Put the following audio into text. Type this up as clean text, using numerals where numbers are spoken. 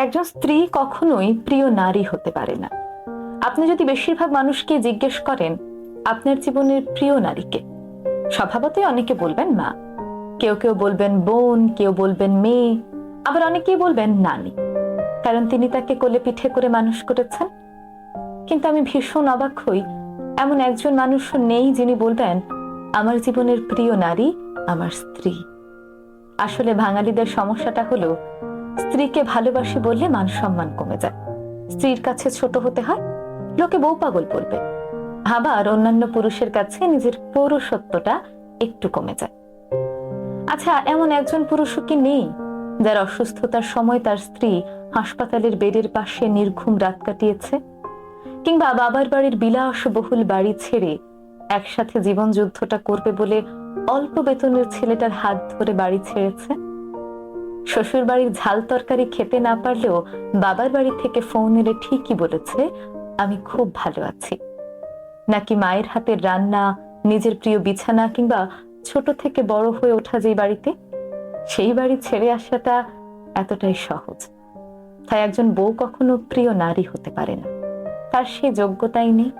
একজন স্ত্রী কখনোই প্রিয় নারী হতে পারে না। আপনি যদি বেশিরভাগ মানুষকে জিজ্ঞেস করেন আপনার জীবনের প্রিয় নারীকে, স্বভাবতই অনেকে বলবেন মা, কেউ কেউ বলবেন বোন, কেউ বলবেন মেয়ে, আবার অনেকেই বলবেন নানি, কারণ তিনি তাকে কোলে পিঠে করে মানুষ করেছেন। কিন্তু আমি ভীষণ অবাক হই, এমন একজন মানুষও নেই যিনি বলবেন আমার জীবনের প্রিয় নারী আমার স্ত্রী। আসলে বাঙালিদের সমস্যাটা হলো স্ত্রীকে ভালোবাসি বললে মান সম্মান কমে যায়, স্ত্রীর কাছে ছোট হতে হয়, লোকে বউ পাগল বলবে, আবার অন্যান্য পুরুষের কাছে নিজের পৌরসত্বটা একটু কমে যায়। আচ্ছা, এমন একজন পুরুষও কি নেই যার অসুস্থতার সময় তার স্ত্রী হাসপাতালের বেডের পাশে নির্ঘুম রাত কাটিয়েছে, কিংবা বাবার বাড়ির বিলাসবহুল বাড়ি ছেড়ে একসাথে জীবন যুদ্ধটা করবে বলে অল্প বেতনের ছেলেটার হাত ধরে বাড়ি ছেড়েছে? শ্বশুর বাড়ির ঝাল তরকারি খেতে না পারলেও বাবার বাড়ি থেকে ফোন এলে ঠিকই বলেছে আমি খুব ভালো আছি। নাকি মায়ের হাতের রান্না, নিজের প্রিয় বিছানা, কিংবা ছোট থেকে বড় হয়ে ওঠা যেই বাড়িতে, সেই বাড়ি ছেড়ে আসাটা এতটাই সহজ। তাই একজন বউ কখনো প্রিয় নারী হতে পারে না, তার সেই যোগ্যতাই নেই।